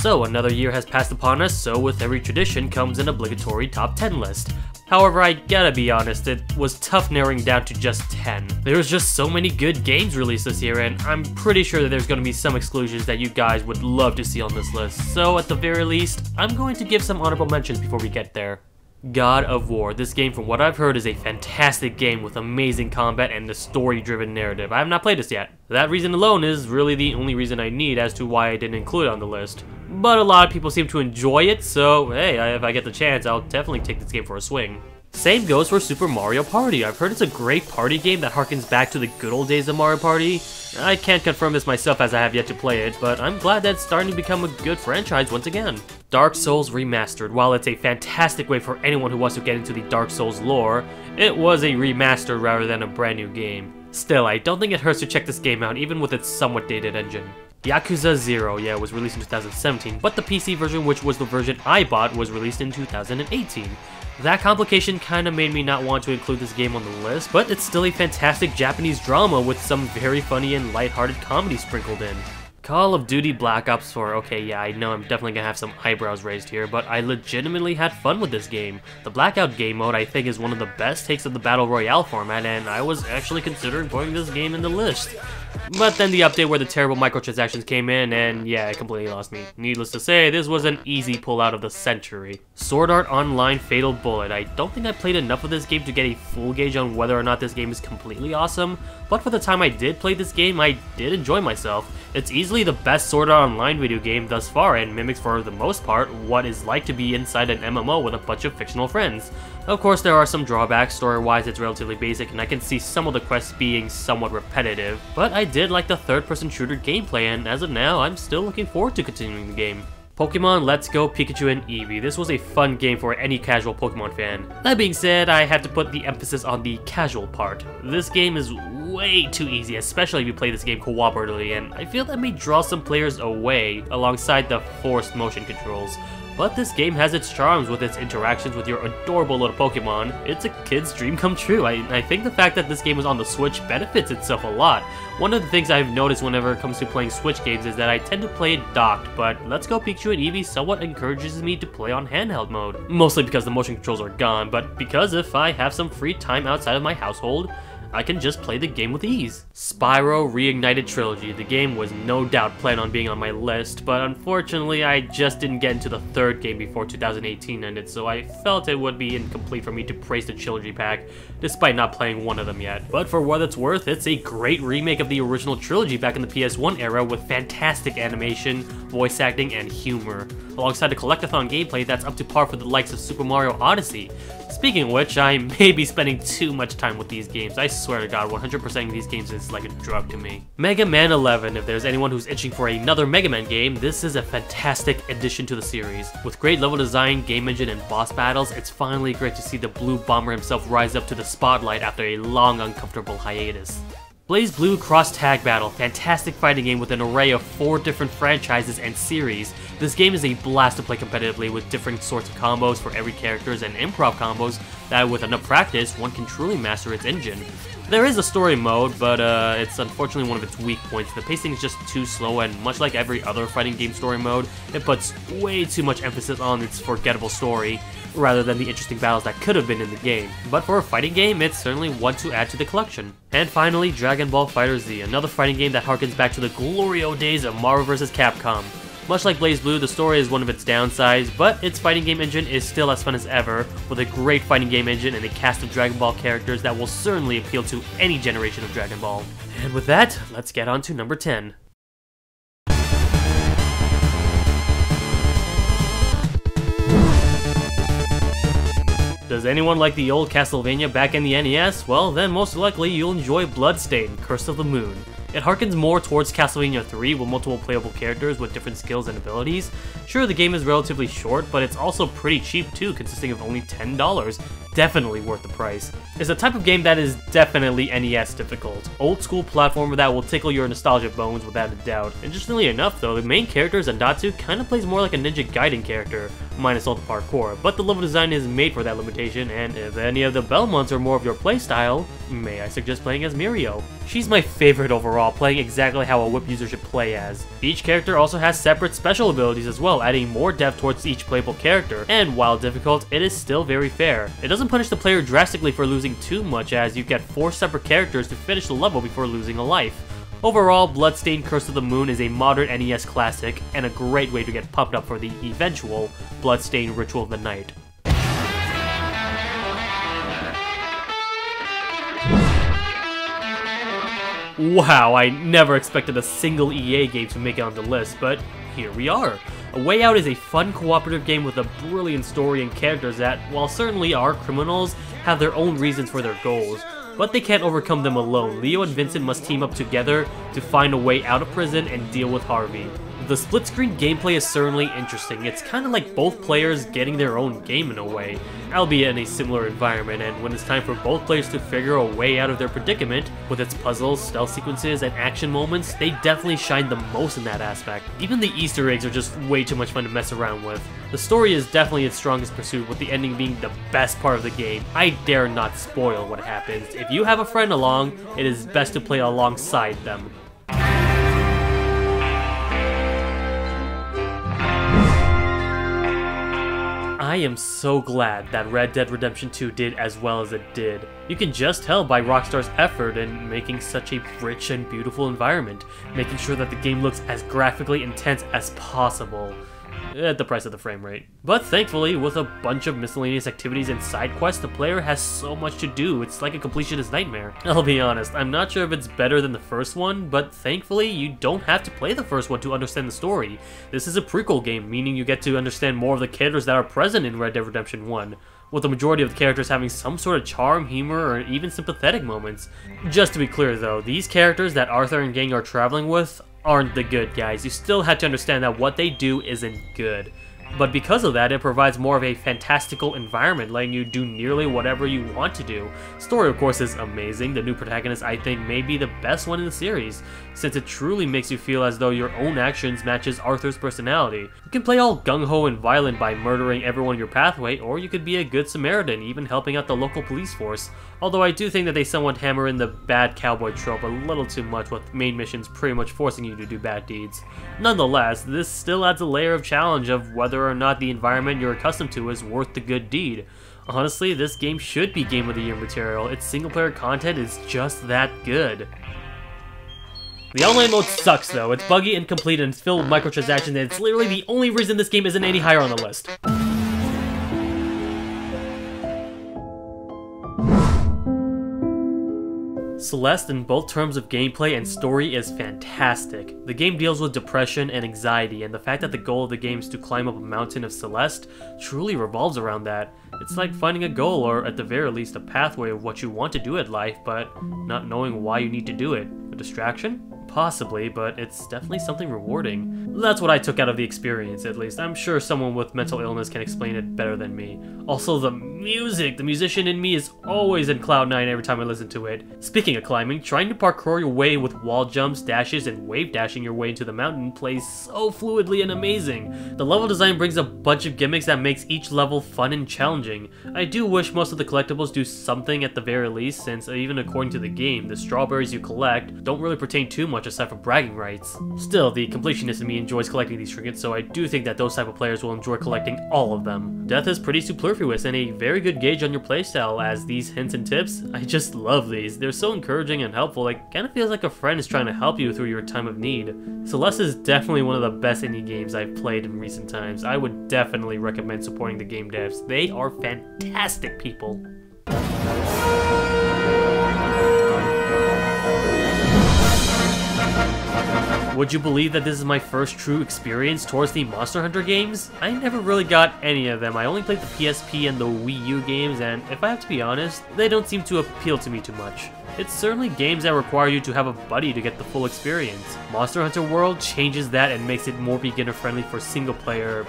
So another year has passed upon us, so with every tradition comes an obligatory top 10 list. However, I gotta be honest, it was tough narrowing down to just 10. There's just so many good games released this year, and I'm pretty sure that there's gonna be some exclusions that you guys would love to see on this list. So at the very least, I'm going to give some honorable mentions before we get there. God of War. This game, from what I've heard, is a fantastic game with amazing combat and a story-driven narrative. I have not played this yet. That reason alone is really the only reason I need as to why I didn't include it on the list. But a lot of people seem to enjoy it, so hey, if I get the chance, I'll definitely take this game for a swing. Same goes for Super Mario Party. I've heard it's a great party game that harkens back to the good old days of Mario Party. I can't confirm this myself as I have yet to play it, but I'm glad that it's starting to become a good franchise once again. Dark Souls Remastered. While it's a fantastic way for anyone who wants to get into the Dark Souls lore, it was a remaster rather than a brand new game. Still, I don't think it hurts to check this game out, even with its somewhat dated engine. Yakuza 0, yeah, it was released in 2017, but the PC version, which was the version I bought, was released in 2018. That complication kinda made me not want to include this game on the list, but it's still a fantastic Japanese drama with some very funny and lighthearted comedy sprinkled in. Call of Duty Black Ops 4, okay, yeah, I know I'm definitely gonna have some eyebrows raised here, but I legitimately had fun with this game. The Blackout game mode, I think, is one of the best takes of the Battle Royale format, and I was actually considering putting this game in the list. But then the update where the terrible microtransactions came in, and yeah, it completely lost me. Needless to say, this was an easy pull out of the century. Sword Art Online Fatal Bullet. I don't think I played enough of this game to get a full gauge on whether or not this game is completely awesome, but for the time I did play this game, I did enjoy myself. It's easily the best Sword Art Online video game thus far, and mimics for the most part what it's like to be inside an MMO with a bunch of fictional friends. Of course, there are some drawbacks. Story-wise, it's relatively basic, and I can see some of the quests being somewhat repetitive, but I did like the third-person shooter gameplay, and as of now, I'm still looking forward to continuing the game. Pokemon Let's Go Pikachu and Eevee. This was a fun game for any casual Pokemon fan. That being said, I have to put the emphasis on the casual part. This game is way too easy, especially if you play this game cooperatively, and I feel that may draw some players away alongside the forced motion controls. But this game has its charms with its interactions with your adorable little Pokemon. It's a kid's dream come true. I think the fact that this game was on the Switch benefits itself a lot. One of the things I've noticed whenever it comes to playing Switch games is that I tend to play it docked, but Let's Go Pikachu and Eevee somewhat encourages me to play on handheld mode. Mostly because the motion controls are gone, but because if I have some free time outside of my household, I can just play the game with ease. Spyro Reignited Trilogy. The game was no doubt planned on being on my list, but unfortunately I just didn't get into the third game before 2018 ended, so I felt it would be incomplete for me to praise the trilogy pack, despite not playing one of them yet. But for what it's worth, it's a great remake of the original trilogy back in the PS1 era with fantastic animation, voice acting, and humor, alongside a collectathon gameplay that's up to par for the likes of Super Mario Odyssey. Speaking of which, I may be spending too much time with these games. I swear to God, 100% of these games is like a drug to me. Mega Man 11. If there's anyone who's itching for another Mega Man game, this is a fantastic addition to the series. With great level design, game engine, and boss battles, it's finally great to see the Blue Bomber himself rise up to the spotlight after a long, uncomfortable hiatus. BlazBlue Cross Tag Battle, fantastic fighting game with an array of 4 different franchises and series. This game is a blast to play competitively with different sorts of combos for every characters and improv combos that with enough practice, one can truly master its engine. There is a story mode, but it's unfortunately one of its weak points. The pacing is just too slow, and much like every other fighting game story mode, it puts way too much emphasis on its forgettable story, rather than the interesting battles that could have been in the game. But for a fighting game, it's certainly one to add to the collection. And finally, Dragon Ball FighterZ, another fighting game that harkens back to the glory old days of Marvel vs. Capcom. Much like BlazBlue, the story is one of its downsides, but its fighting game engine is still as fun as ever, with a great fighting game engine and a cast of Dragon Ball characters that will certainly appeal to any generation of Dragon Ball. And with that, let's get on to number 10. Does anyone like the old Castlevania back in the NES? Well, then most likely you'll enjoy Bloodstained, Curse of the Moon. It harkens more towards Castlevania 3 with multiple playable characters with different skills and abilities. Sure, the game is relatively short, but it's also pretty cheap too, consisting of only $10. definitely worth the price. It's a type of game that is definitely NES difficult. Old school platformer that will tickle your nostalgia bones without a doubt. Interestingly enough though, the main character, Zandatsu, kinda plays more like a Ninja Gaiden character, minus all the parkour, but the level design is made for that limitation, and if any of the Belmonts are more of your playstyle, may I suggest playing as Mirio. She's my favorite overall, playing exactly how a whip user should play as. Each character also has separate special abilities as well, adding more depth towards each playable character, and while difficult, it is still very fair. It doesn't punish the player drastically for losing too much, as you get 4 separate characters to finish the level before losing a life. Overall, Bloodstained Curse of the Moon is a modern NES classic, and a great way to get pumped up for the eventual Bloodstained Ritual of the Night. Wow, I never expected a single EA game to make it on the list, but here we are. A Way Out is a fun cooperative game with a brilliant story and characters that, while certainly are criminals, have their own reasons for their goals. But they can't overcome them alone. Leo and Vincent must team up together to find a way out of prison and deal with Harvey. The split-screen gameplay is certainly interesting. It's kind of like both players getting their own game in a way, albeit in a similar environment, and when it's time for both players to figure a way out of their predicament, with its puzzles, stealth sequences, and action moments, they definitely shine the most in that aspect. Even the Easter eggs are just way too much fun to mess around with. The story is definitely its strongest pursuit, with the ending being the best part of the game. I dare not spoil what happens. If you have a friend along, it is best to play alongside them. I am so glad that Red Dead Redemption 2 did as well as it did. You can just tell by Rockstar's effort in making such a rich and beautiful environment, making sure that the game looks as graphically intense as possible, at the price of the frame rate. But thankfully, with a bunch of miscellaneous activities and side quests, the player has so much to do, it's like a completionist nightmare. I'll be honest, I'm not sure if it's better than the first one, but thankfully you don't have to play the first one to understand the story. This is a prequel game, meaning you get to understand more of the characters that are present in Red Dead Redemption 1, with the majority of the characters having some sort of charm, humor, or even sympathetic moments. Just to be clear though, these characters that Arthur and gang are traveling with aren't the good guys. You still have to understand that what they do isn't good. But because of that, it provides more of a fantastical environment, letting you do nearly whatever you want to do. Story, of course, is amazing. The new protagonist, I think, may be the best one in the series, since it truly makes you feel as though your own actions matches Arthur's personality. You can play all gung-ho and violent by murdering everyone in your pathway, or you could be a good Samaritan, even helping out the local police force. Although I do think that they somewhat hammer in the bad cowboy trope a little too much, with main missions pretty much forcing you to do bad deeds. Nonetheless, this still adds a layer of challenge of whether or not the environment you're accustomed to is worth the good deed. Honestly, this game should be Game of the Year material. Its single-player content is just that good. The online mode sucks though. It's buggy, incomplete, and it's filled with microtransactions, and it's literally the only reason this game isn't any higher on the list. Celeste, in both terms of gameplay and story, is fantastic. The game deals with depression and anxiety, and the fact that the goal of the game is to climb up a mountain of Celeste truly revolves around that. It's like finding a goal, or at the very least a pathway of what you want to do in life, but not knowing why you need to do it. A distraction? Possibly, but it's definitely something rewarding. That's what I took out of the experience, at least. I'm sure someone with mental illness can explain it better than me. Also, the music! The musician in me is always in Cloud 9 every time I listen to it. Speaking of climbing, trying to parkour your way with wall jumps, dashes, and wave dashing your way into the mountain plays so fluidly and amazing. The level design brings a bunch of gimmicks that makes each level fun and challenging. I do wish most of the collectibles do something at the very least, since even according to the game, the strawberries you collect don't really pertain too much aside from bragging rights. Still, the completionist in me enjoys collecting these trinkets, so I do think that those type of players will enjoy collecting all of them. Death is pretty superfluous and a very good gauge on your playstyle, as these hints and tips, I just love these. They're so encouraging and helpful, it kinda feels like a friend is trying to help you through your time of need. Celeste is definitely one of the best indie games I've played in recent times. I would definitely recommend supporting the game devs. They are fantastic people. Would you believe that this is my first true experience towards the Monster Hunter games? I never really got any of them. I only played the PSP and the Wii U games, and if I have to be honest, they don't seem to appeal to me too much. It's certainly games that require you to have a buddy to get the full experience. Monster Hunter World changes that and makes it more beginner friendly for single player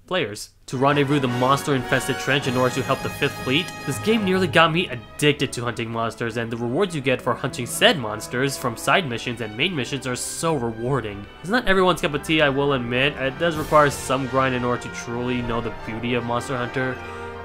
players. To rendezvous the monster-infested trench in order to help the 5th Fleet, this game nearly got me addicted to hunting monsters, and the rewards you get for hunting said monsters from side missions and main missions are so rewarding. It's not everyone's cup of tea, I will admit. It does require some grind in order to truly know the beauty of Monster Hunter.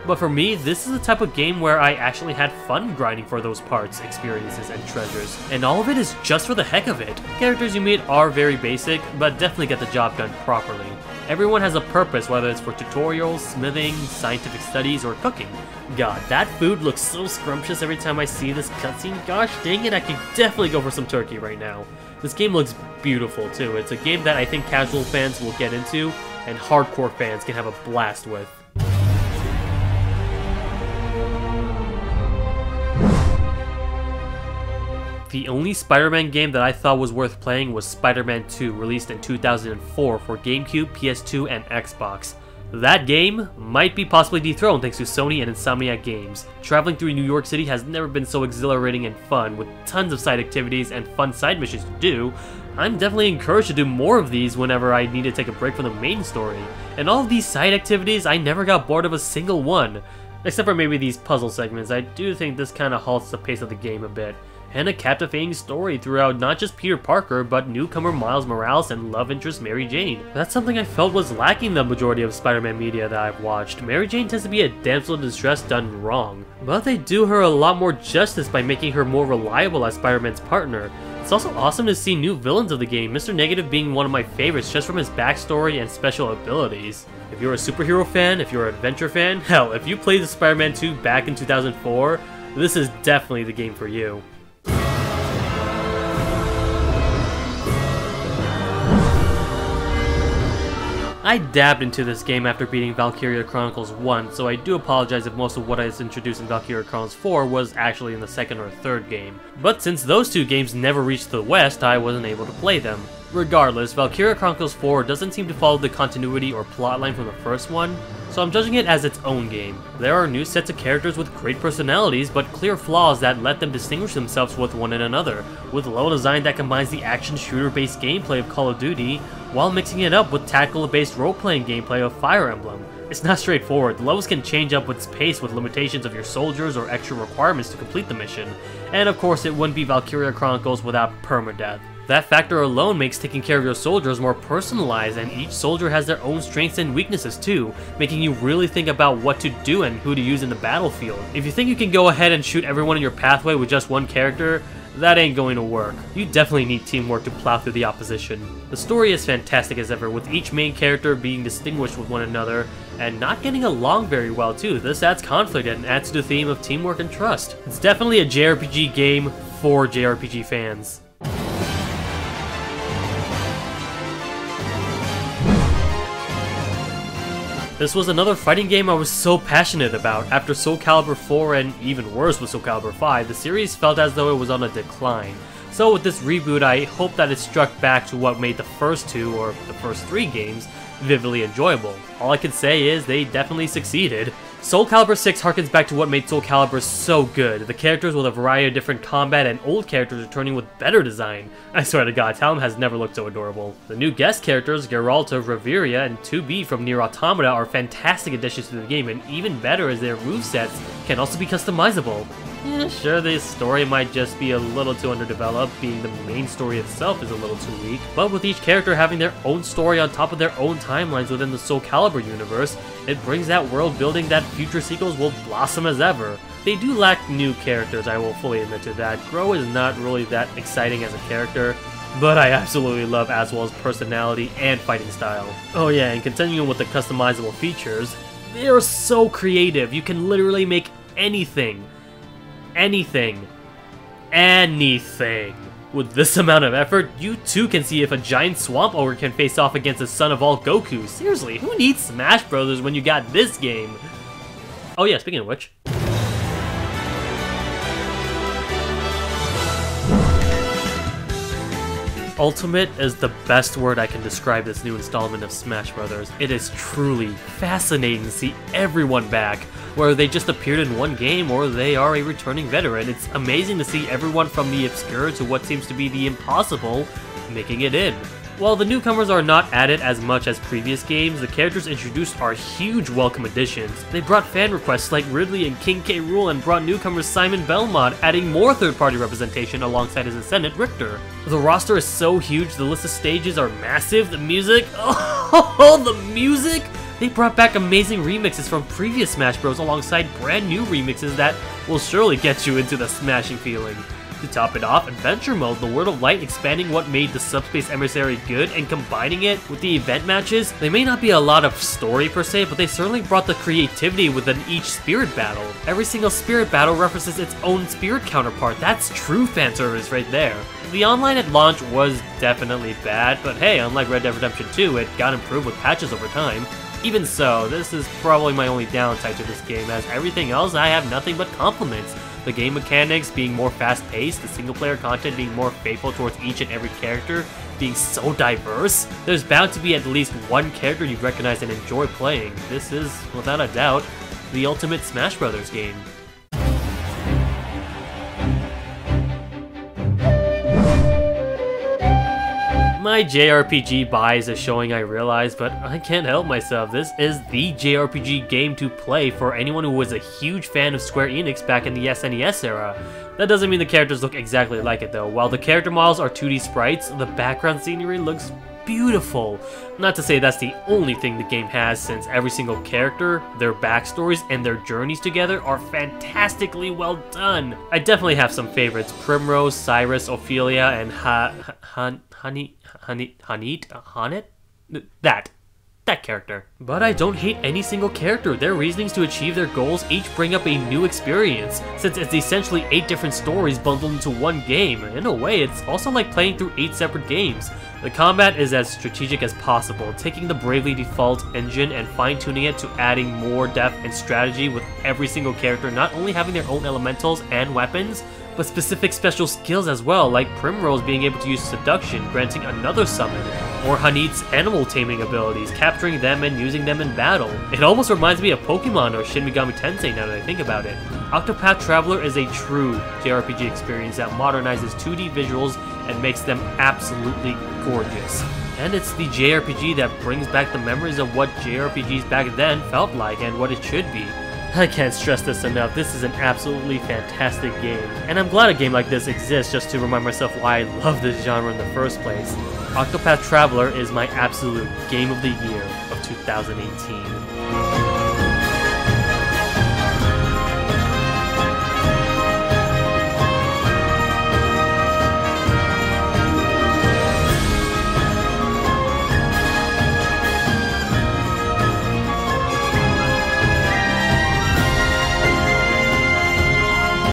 But for me, this is the type of game where I actually had fun grinding for those parts, experiences, and treasures. And all of it is just for the heck of it. Characters you meet are very basic, but definitely get the job done properly. Everyone has a purpose, whether it's for tutorials, smithing, scientific studies, or cooking. God, that food looks so scrumptious every time I see this cutscene. Gosh dang it, I could definitely go for some turkey right now. This game looks beautiful too. It's a game that I think casual fans will get into, and hardcore fans can have a blast with. The only Spider-Man game that I thought was worth playing was Spider-Man 2, released in 2004 for GameCube, PS2, and Xbox. That game might be possibly dethroned thanks to Sony and Insomniac Games. Traveling through New York City has never been so exhilarating and fun, with tons of side activities and fun side missions to do. I'm definitely encouraged to do more of these whenever I need to take a break from the main story. And all of these side activities, I never got bored of a single one. Except for maybe these puzzle segments, I do think this kinda halts the pace of the game a bit. And a captivating story throughout not just Peter Parker, but newcomer Miles Morales and love interest Mary Jane. That's something I felt was lacking the majority of Spider-Man media that I've watched. Mary Jane tends to be a damsel in distress done wrong, but they do her a lot more justice by making her more reliable as Spider-Man's partner. It's also awesome to see new villains of the game, Mr. Negative being one of my favorites just from his backstory and special abilities. If you're a superhero fan, if you're an adventure fan, hell, if you played the Spider-Man 2 back in 2004, this is definitely the game for you. I dabbed into this game after beating Valkyria Chronicles 1, so I do apologize if most of what I was introduced in Valkyria Chronicles 4 was actually in the 2nd or 3rd game. But since those two games never reached the West, I wasn't able to play them. Regardless, Valkyria Chronicles 4 doesn't seem to follow the continuity or plotline from the first one, so I'm judging it as its own game. There are new sets of characters with great personalities, but clear flaws that let them distinguish themselves with one another, with a level design that combines the action shooter-based gameplay of Call of Duty, while mixing it up with tactical-based role-playing gameplay of Fire Emblem. It's not straightforward. The levels can change up its pace with limitations of your soldiers or extra requirements to complete the mission, and of course it wouldn't be Valkyria Chronicles without permadeath. That factor alone makes taking care of your soldiers more personalized, and each soldier has their own strengths and weaknesses too, making you really think about what to do and who to use in the battlefield. If you think you can go ahead and shoot everyone in your pathway with just one character, that ain't going to work. You definitely need teamwork to plow through the opposition. The story is fantastic as ever, with each main character being distinguished with one another, and not getting along very well too. This adds conflict and adds to the theme of teamwork and trust. It's definitely a JRPG game for JRPG fans. This was another fighting game I was so passionate about. After Soulcalibur IV and even worse with Soulcalibur V, the series felt as though it was on a decline. So with this reboot, I hope that it struck back to what made the first two, or the first 3 games, vividly enjoyable. All I can say is they definitely succeeded. Soulcalibur VI harkens back to what made Soul Calibur so good, the characters with a variety of different combat and old characters returning with better design. I swear to god, Talon has never looked so adorable. The new guest characters, Geralt of Rivia and 2B from Nier Automata, are fantastic additions to the game, and even better as their movesets can also be customizable. Yeah, sure, this story might just be a little too underdeveloped, being the main story itself is a little too weak, but with each character having their own story on top of their own timelines within the Soul Calibur universe, it brings that world building that future sequels will blossom as ever. They do lack new characters, I will fully admit to that. Gro is not really that exciting as a character, but I absolutely love Aswell's personality and fighting style. Oh yeah, and continuing with the customizable features, they are so creative. You can literally make anything. Anything. With this amount of effort, you too can see if a giant swamp ogre can face off against the son of all Goku. Seriously, who needs Smash Brothers when you got this game? Oh yeah, speaking of which. Ultimate is the best word I can describe this new installment of Smash Brothers. It is truly fascinating to see everyone back, whether they just appeared in one game or they are a returning veteran. It's amazing to see everyone from the obscure to what seems to be the impossible making it in. While the newcomers are not added as much as previous games, the characters introduced are huge welcome additions. They brought fan requests like Ridley and King K. Rool and brought newcomers Simon Belmont, adding more third-party representation alongside his ascendant Richter. The roster is so huge, the list of stages are massive, the music, oh, the music! They brought back amazing remixes from previous Smash Bros. Alongside brand new remixes that will surely get you into the smashing feeling. To top it off, Adventure Mode, the World of Light expanding what made the Subspace Emissary good and combining it with the event matches. They may not be a lot of story per se, but they certainly brought the creativity within each spirit battle. Every single spirit battle references its own spirit counterpart. That's true fan service right there. The online at launch was definitely bad, but hey, unlike Red Dead Redemption 2, it got improved with patches over time. Even so, this is probably my only downside to this game, as everything else I have nothing but compliments. The game mechanics being more fast-paced, the single-player content being more faithful towards each and every character, being so diverse. There's bound to be at least one character you recognize and enjoy playing. This is, without a doubt, the ultimate Smash Bros. Game. My JRPG bias is showing, I realize, but I can't help myself. This is the JRPG game to play for anyone who was a huge fan of Square Enix back in the SNES era. That doesn't mean the characters look exactly like it though. While the character models are 2D sprites, the background scenery looks beautiful. Not to say that's the only thing the game has, since every single character, their backstories, and their journeys together are fantastically well done. I definitely have some favorites: Primrose, Cyrus, Ophelia, and that character. But I don't hate any single character. Their reasonings to achieve their goals each bring up a new experience, since it's essentially 8 different stories bundled into one game. In a way, it's also like playing through 8 separate games. The combat is as strategic as possible, taking the Bravely Default engine and fine-tuning it to adding more depth and strategy with every single character not only having their own elementals and weapons, but specific special skills as well, like Primrose being able to use Seduction, granting another summon, or Hanit's animal taming abilities, capturing them and using them in battle. It almost reminds me of Pokemon or Shin Megami Tensei now that I think about it. Octopath Traveler is a true JRPG experience that modernizes 2D visuals and makes them absolutely gorgeous. And it's the JRPG that brings back the memories of what JRPGs back then felt like and what it should be. I can't stress this enough, this is an absolutely fantastic game, and I'm glad a game like this exists just to remind myself why I love this genre in the first place. Octopath Traveler is my absolute Game of the Year of 2018.